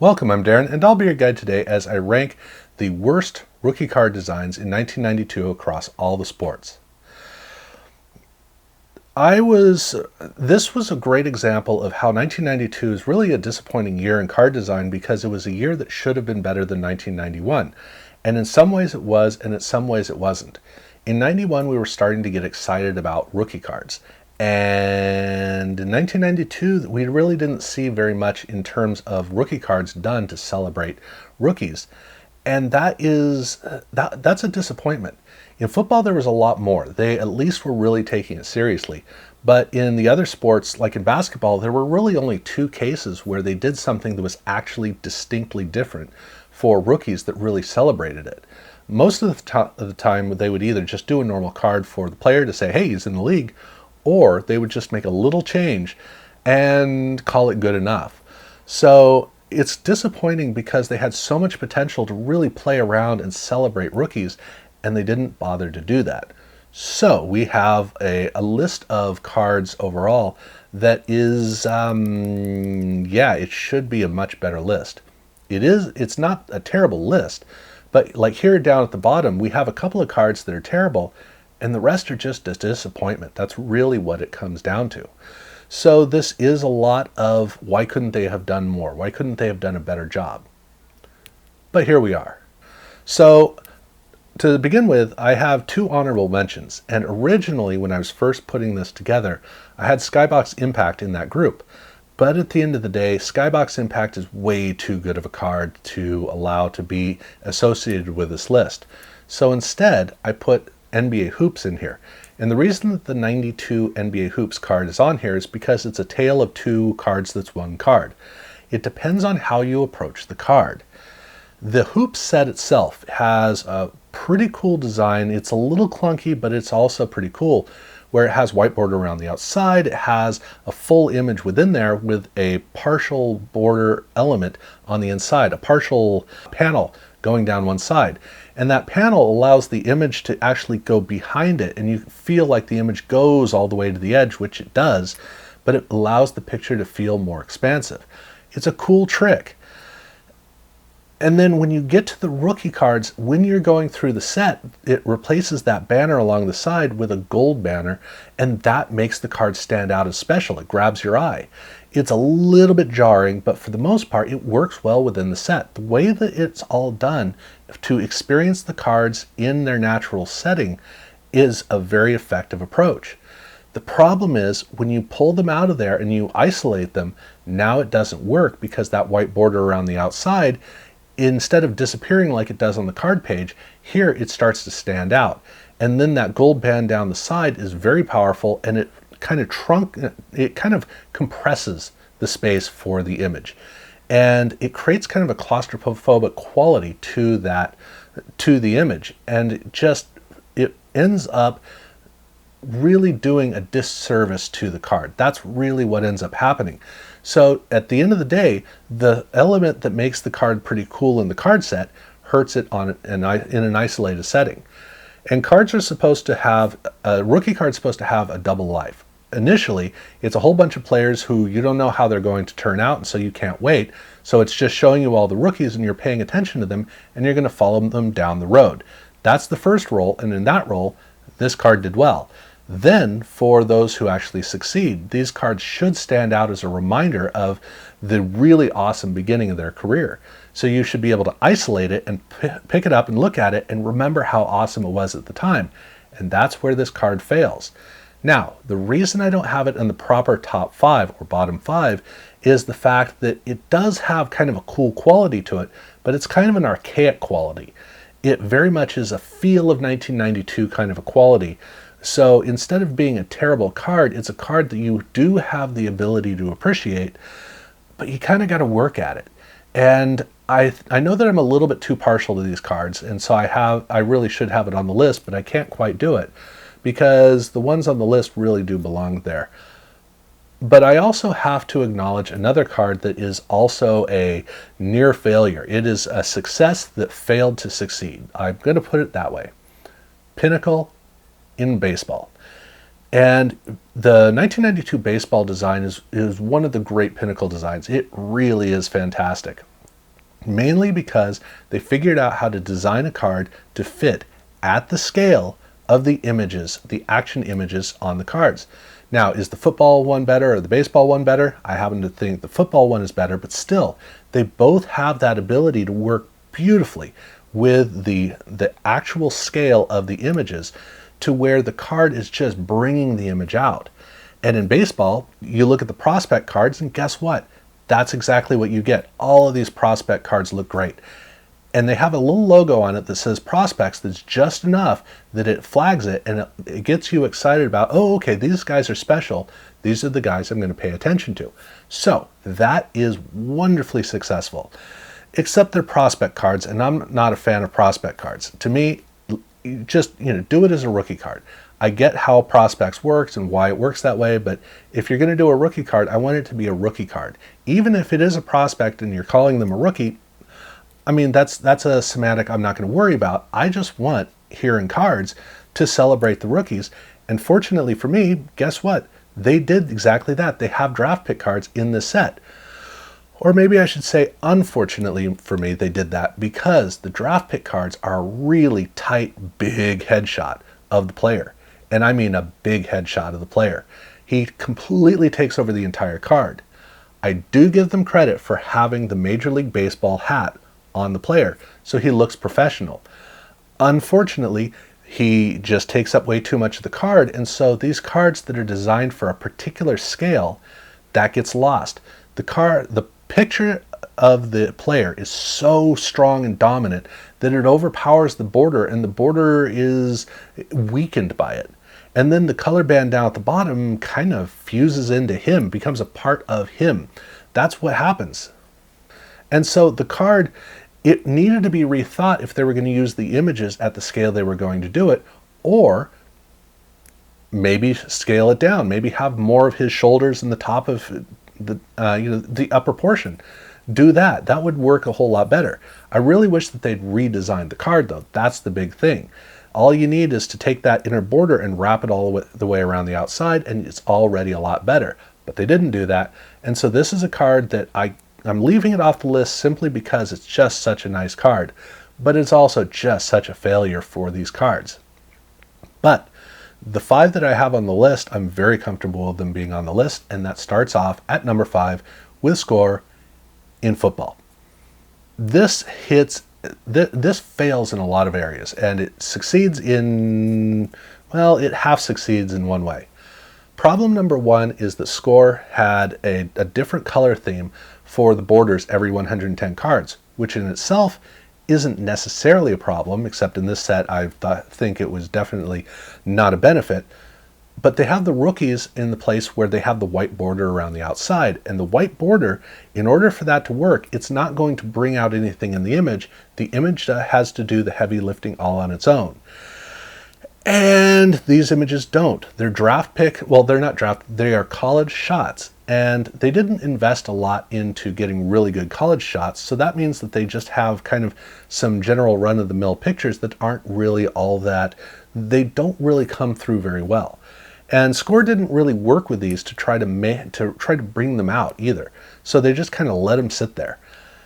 Welcome, I'm Darren, and I'll be your guide today as I rank the worst rookie card designs in 1992 across all the sports. This was a great example of how 1992 is really a disappointing year in card design because it was a year that should have been better than 1991. And in some ways it was, and in some ways it wasn't. In 91, we were starting to get excited about rookie cards. And in 1992, we really didn't see very much in terms of rookie cards done to celebrate rookies. And that's a disappointment. In football, there was a lot more. They at least were really taking it seriously. But in the other sports, like in basketball, there were really only two cases where they did something that was actually distinctly different for rookies that really celebrated it. Most of the time, they would either just do a normal card for the player to say, hey, he's in the league, or they would just make a little change and call it good enough. So it's disappointing because they had so much potential to really play around and celebrate rookies, and they didn't bother to do that. So we have a list of cards overall that is, it should be a much better list. It's not a terrible list, but like here down at the bottom, we have a couple of cards that are terrible, and the rest are just a disappointment. That's really what it comes down to. So this is a lot of why couldn't they have done more? Why couldn't they have done a better job? But here we are. So to begin with, I have two honorable mentions. And originally, when I was first putting this together, I had Skybox Impact in that group. But at the end of the day, Skybox Impact is way too good of a card to allow to be associated with this list. So instead, I put NBA Hoops in here. And the reason that the 92 NBA Hoops card is on here is because it's a tale of two cards that's one card. It depends on how you approach the card. The Hoops set itself has a pretty cool design. It's a little clunky, but it's also pretty cool, where it has white border around the outside. It has a full image within there with a partial border element on the inside, a partial panel going down one side. And that panel allows the image to actually go behind it, and you feel like the image goes all the way to the edge, which it does, but it allows the picture to feel more expansive. It's a cool trick. And then when you get to the rookie cards, when you're going through the set, it replaces that banner along the side with a gold banner, and that makes the card stand out as special. It grabs your eye. It's a little bit jarring, but for the most part, it works well within the set. The way that it's all done to experience the cards in their natural setting is a very effective approach. The problem is when you pull them out of there and you isolate them, now it doesn't work because that white border around the outside, instead of disappearing like it does on the card page, here it starts to stand out. And then that gold band down the side is very powerful, and it kind of compresses the space for the image. And it creates kind of a claustrophobic quality to the image. And it ends up really doing a disservice to the card. That's really what ends up happening. So at the end of the day, the element that makes the card pretty cool in the card set hurts it in an isolated setting. And cards are supposed to have, a rookie card's supposed to have a double life. Initially, it's a whole bunch of players who you don't know how they're going to turn out, and so you can't wait. So it's just showing you all the rookies, and you're paying attention to them, and you're going to follow them down the road. That's the first role, and in that role, this card did well. Then, for those who actually succeed, these cards should stand out as a reminder of the really awesome beginning of their career. So you should be able to isolate it and pick it up and look at it and remember how awesome it was at the time. And that's where this card fails. Now, the reason I don't have it in the proper top 5 or bottom 5 is the fact that it does have kind of a cool quality to it, but it's kind of an archaic quality. It very much is a feel of 1992 kind of a quality. So instead of being a terrible card, it's a card that you do have the ability to appreciate, but you kind of got to work at it. And I know that I'm a little bit too partial to these cards, and so I really should have it on the list, but I can't quite do it because the ones on the list really do belong there. But I also have to acknowledge another card that is also a near failure. It is a success that failed to succeed. I'm going to put it that way. Pinnacle in baseball. And the 1992 baseball design is one of the great Pinnacle designs. It really is fantastic. mainly because they figured out how to design a card to fit at the scale of the images, the action images on the cards. Now, is the football one better or the baseball one better? I happen to think the football one is better, but still, they both have that ability to work beautifully with the actual scale of the images to where the card is just bringing the image out. And in baseball, you look at the prospect cards and guess what? That's exactly what you get. All of these prospect cards look great. And they have a little logo on it that says prospects that's just enough that it flags it and it gets you excited about, oh, okay, these guys are special. These are the guys I'm going to pay attention to. So that is wonderfully successful, except they're prospect cards, and I'm not a fan of prospect cards. To me, just do it as a rookie card. I get how prospects works and why it works that way, but if you're going to do a rookie card, I want it to be a rookie card. Even if it is a prospect and you're calling them a rookie, I mean, that's a semantic I'm not going to worry about. I just want here in cards to celebrate the rookies. And fortunately for me, guess what? They did exactly that. They have draft pick cards in this set. Or maybe I should say, unfortunately for me, they did that because the draft pick cards are a really tight, big headshot of the player. And I mean a big headshot of the player. He completely takes over the entire card. I do give them credit for having the Major League Baseball hat on the player, so he looks professional. Unfortunately, he just takes up way too much of the card, and so these cards that are designed for a particular scale, that gets lost. The picture of the player is so strong and dominant that it overpowers the border, and the border is weakened by it. And then the color band down at the bottom kind of fuses into him, becomes a part of him. That's what happens. And so the card, it needed to be rethought if they were going to use the images at the scale they were going to do it, or maybe scale it down, maybe have more of his shoulders in the top of the upper portion. Do that. That would work a whole lot better. I really wish that they'd redesigned the card, though. That's the big thing. All you need is to take that inner border and wrap it all the way around the outside, and it's already a lot better. But they didn't do that, and so this is a card that I'm leaving it off the list simply because it's just such a nice card, but it's also just such a failure for these cards. But the 5 that I have on the list, I'm very comfortable with them being on the list, and that starts off at number 5 with Score in football. This fails in a lot of areas, and it succeeds it half succeeds in one way. Problem number 1 is that Score had a different color theme for the borders every 110 cards, which in itself isn't necessarily a problem, except in this set I think it was definitely not a benefit. But they have the rookies in the place where they have the white border around the outside, and the white border, in order for that to work, it's not going to bring out anything in the image. The image has to do the heavy lifting all on its own. And these images don't. They're draft pick, well, they're not draft, they are college shots. And they didn't invest a lot into getting really good college shots, so that means that they just have kind of some general run-of-the-mill pictures that aren't really all that, they don't really come through very well. And Score didn't really work with these to try to bring them out either. So they just kind of let them sit there.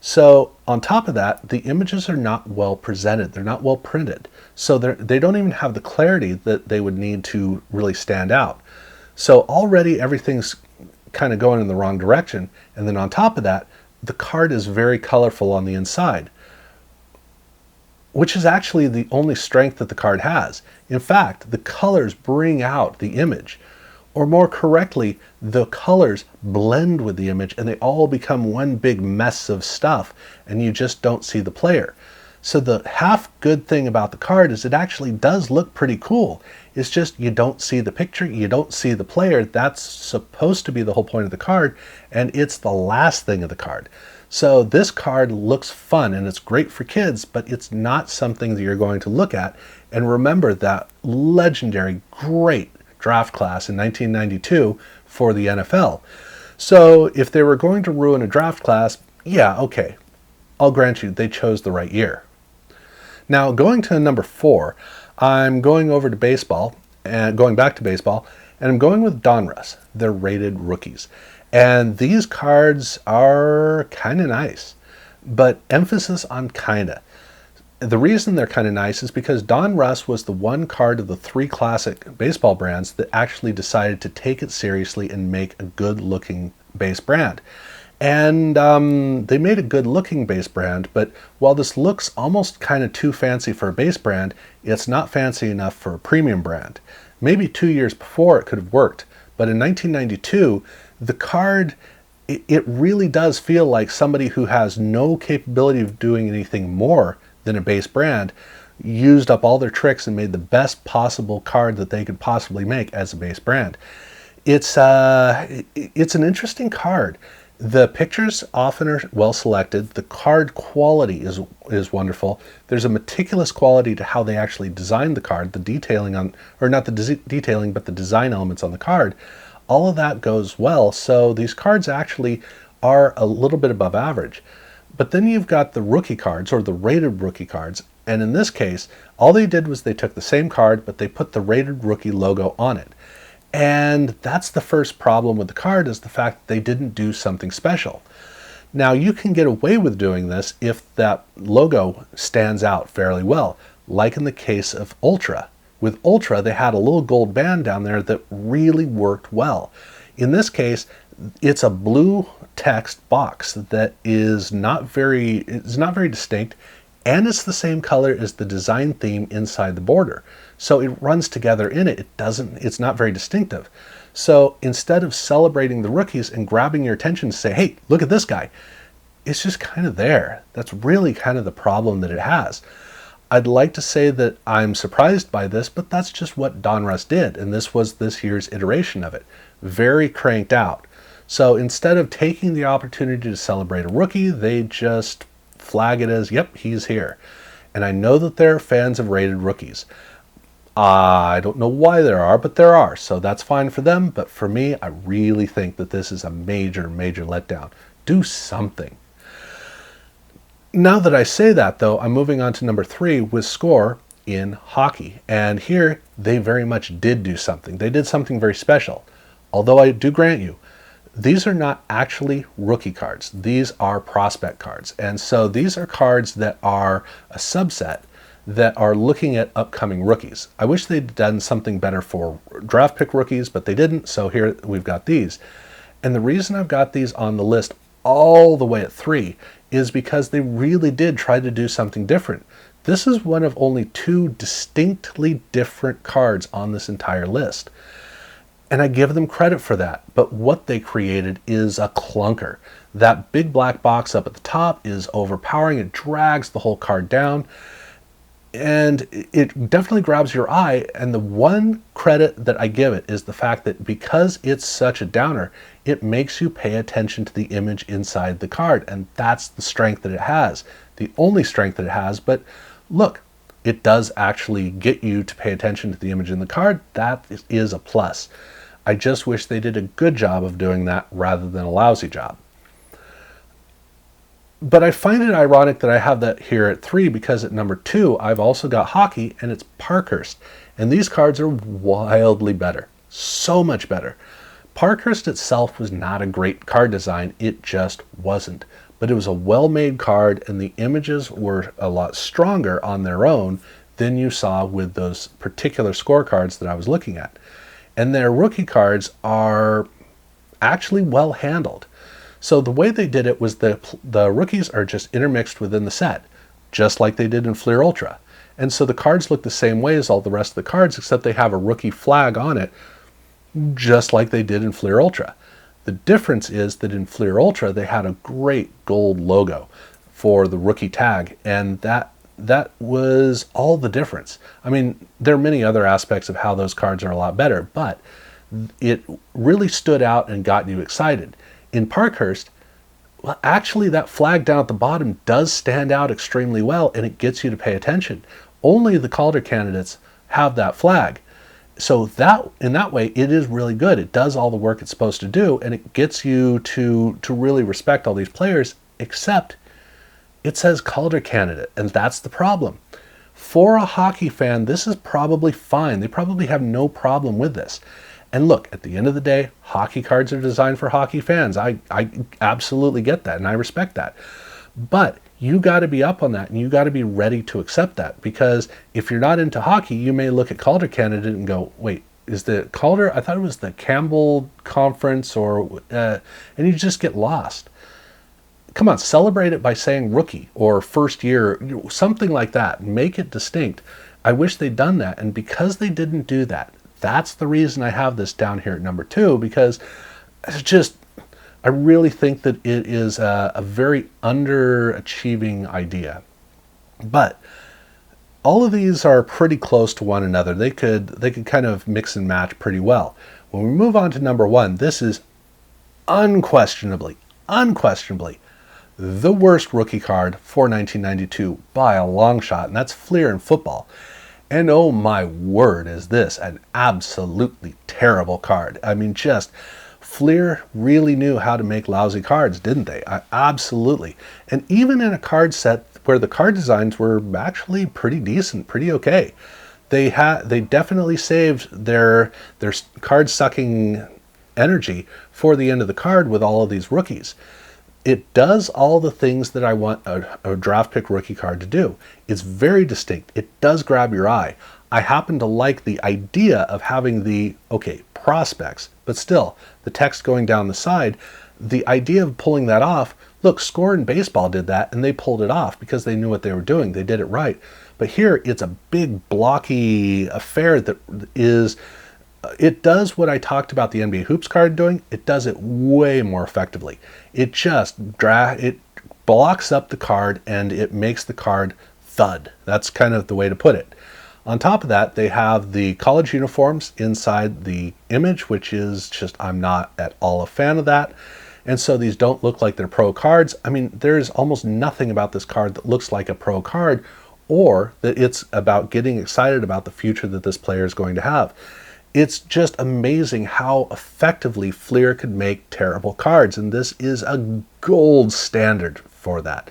So on top of that, the images are not well presented. They're not well printed. So they don't even have the clarity that they would need to really stand out. So already everything's kind of going in the wrong direction. And then on top of that, the card is very colorful on the inside, which is actually the only strength that the card has. In fact, the colors bring out the image, or more correctly, the colors blend with the image and they all become one big mess of stuff, and you just don't see the player. So the half good thing about the card is it actually does look pretty cool. It's just you don't see the picture, you don't see the player. That's supposed to be the whole point of the card, and it's the last thing of the card. So this card looks fun and it's great for kids, but it's not something that you're going to look at and remember that legendary, great draft class in 1992 for the NFL. So if they were going to ruin a draft class, yeah, okay, I'll grant you they chose the right year. Now going to number 4, I'm going over to baseball and going back to baseball, and I'm going with Donruss. They're rated rookies. And these cards are kind of nice. but emphasis on kinda. The reason they're kind of nice is because Donruss was the one card of the three classic baseball brands that actually decided to take it seriously and make a good looking base brand. And they made a good looking base brand, but while this looks almost kind of too fancy for a base brand, it's not fancy enough for a premium brand. Maybe 2 years before it could have worked, but in 1992, the card, it really does feel like somebody who has no capability of doing anything more than a base brand used up all their tricks and made the best possible card that they could possibly make as a base brand. It's an interesting card. The pictures often are well selected. The card quality is wonderful. There's a meticulous quality to how they actually designed the card, the detailing on, or not the detailing, but the design elements on the card. All of that goes well, so these cards actually are a little bit above average. But then you've got the rookie cards, or the rated rookie cards, and in this case, all they did was they took the same card, but they put the rated rookie logo on it. And that's the first problem with the card, is the fact that they didn't do something special. Now, you can get away with doing this if that logo stands out fairly well, like in the case of Ultra. With Ultra, they had a little gold band down there that really worked well. In this case, it's a blue text box that is not very distinct, and it's the same color as the design theme inside the border. So it runs together in it. It's not very distinctive. So instead of celebrating the rookies and grabbing your attention to say, hey, look at this guy, it's just kind of there. That's really kind of the problem that it has. I'd like to say that I'm surprised by this, but that's just what Donruss did, and this was this year's iteration of it. Very cranked out. So instead of taking the opportunity to celebrate a rookie, they just flag it as, yep, he's here. And I know that there are fans of rated rookies. I don't know why there are, but there are. So that's fine for them. But for me, I really think that this is a major, major letdown. Do something. Now that I say that, though, I'm moving on to number 3 with Score in hockey. And here, they very much did do something. They did something very special. Although I do grant you, these are not actually rookie cards. These are prospect cards. And so these are cards that are a subset that are looking at upcoming rookies. I wish they'd done something better for draft pick rookies, but they didn't. So here we've got these. And the reason I've got these on the list all the way at 3 is because they really did try to do something different. This is one of only 2 distinctly different cards on this entire list. And I give them credit for that, but what they created is a clunker. That big black box up at the top is overpowering. It drags the whole card down, and it definitely grabs your eye. And the one credit that I give it is the fact that because it's such a downer, it makes you pay attention to the image inside the card, and that's the strength that it has. The only strength that it has, but look, it does actually get you to pay attention to the image in the card. That is a plus. I just wish they did a good job of doing that rather than a lousy job. But I find it ironic that I have that here at 3 because at number 2, I've also got hockey, and it's Parkhurst. And these cards are wildly better. So much better. Parkhurst itself was not a great card design. It just wasn't. But it was a well-made card, and the images were a lot stronger on their own than you saw with those particular scorecards that I was looking at. And their rookie cards are actually well handled. So the way they did it was the rookies are just intermixed within the set, just like they did in Fleer Ultra. And so the cards look the same way as all the rest of the cards, except they have a rookie flag on it, just like they did in Fleer Ultra. The difference is that in Fleer Ultra, they had a great gold logo for the rookie tag, and that was all the difference. I mean, there are many other aspects of how those cards are a lot better, but it really stood out and got you excited. In Parkhurst, well, actually that flag down at the bottom does stand out extremely well, and it gets you to pay attention. Only the Calder candidates have that flag. So that in that way, it is really good. It does all the work it's supposed to do, and it gets you to really respect all these players, except it says Calder candidate, and that's the problem. For a hockey fan, this is probably fine. They probably have no problem with this. And look, at the end of the day, hockey cards are designed for hockey fans. I absolutely get that, and I respect that. But you got to be up on that, and you got to be ready to accept that, because if you're not into hockey, you may look at Calder candidate and go, wait, is the Calder, I thought it was the Campbell Conference, or and you just get lost. Come on, celebrate it by saying rookie or first year, something like that. Make it distinct. I wish they'd done that, and because they didn't do that, that's the reason I have this down here at number 2, because it's just, I really think that it is a very underachieving idea. But all of these are pretty close to one another. They could kind of mix and match pretty well. When we move on to number 1, this is unquestionably the worst rookie card for 1992 by a long shot, and that's Fleer in football. And oh my word, is this an absolutely terrible card. I mean, just Fleer really knew how to make lousy cards, didn't they? Absolutely. And even in a card set where the card designs were actually pretty decent, pretty okay, they definitely saved their card sucking energy for the end of the card with all of these rookies. It does all the things that I want a draft pick rookie card to do. It's very distinct. It does grab your eye. I happen to like the idea of having the, okay, prospects, but still, the text going down the side, the idea of pulling that off, look, Score in baseball did that, and they pulled it off because they knew what they were doing. They did it right. But here, it's a big, blocky affair that is, it does what I talked about the NBA Hoops card doing. It does it way more effectively. It just it blocks up the card, and it makes the card thud. That's kind of the way to put it. On top of that, they have the college uniforms inside the image, which is just, I'm not at all a fan of that. And so these don't look like they're pro cards. I mean, there's almost nothing about this card that looks like a pro card, or that it's about getting excited about the future that this player is going to have. It's just amazing how effectively Fleer could make terrible cards, and this is a gold standard for that.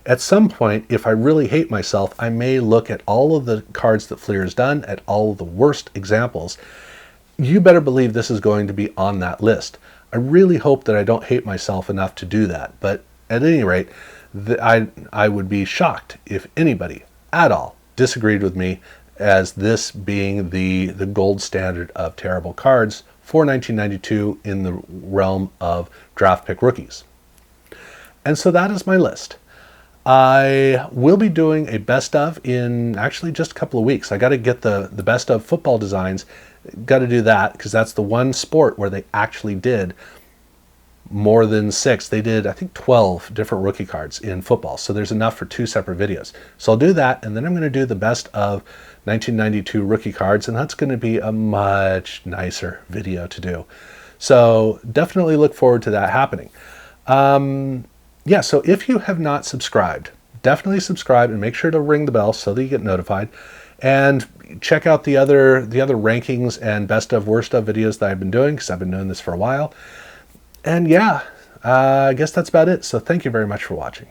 At some point, if I really hate myself, I may look at all of the cards that Fleer has done, at all of the worst examples. You better believe this is going to be on that list. I really hope that I don't hate myself enough to do that, but at any rate, I would be shocked if anybody at all disagreed with me as this being the gold standard of terrible cards for 1992 in the realm of draft pick rookies. And so that is my list. I will be doing a best of in actually just a couple of weeks. I got to get the best of football designs. Got to do that because that's the one sport where they actually did more than 6. They did, I think, 12 different rookie cards in football. So there's enough for 2 separate videos. So I'll do that, and then I'm going to do the best of 1992 rookie cards, and that's going to be a much nicer video to do. So definitely look forward to that happening. Yeah, so if you have not subscribed, definitely subscribe and make sure to ring the bell so that you get notified. And check out the other rankings and best of worst of videos that I've been doing, because I've been doing this for a while. And yeah, I guess that's about it. So thank you very much for watching.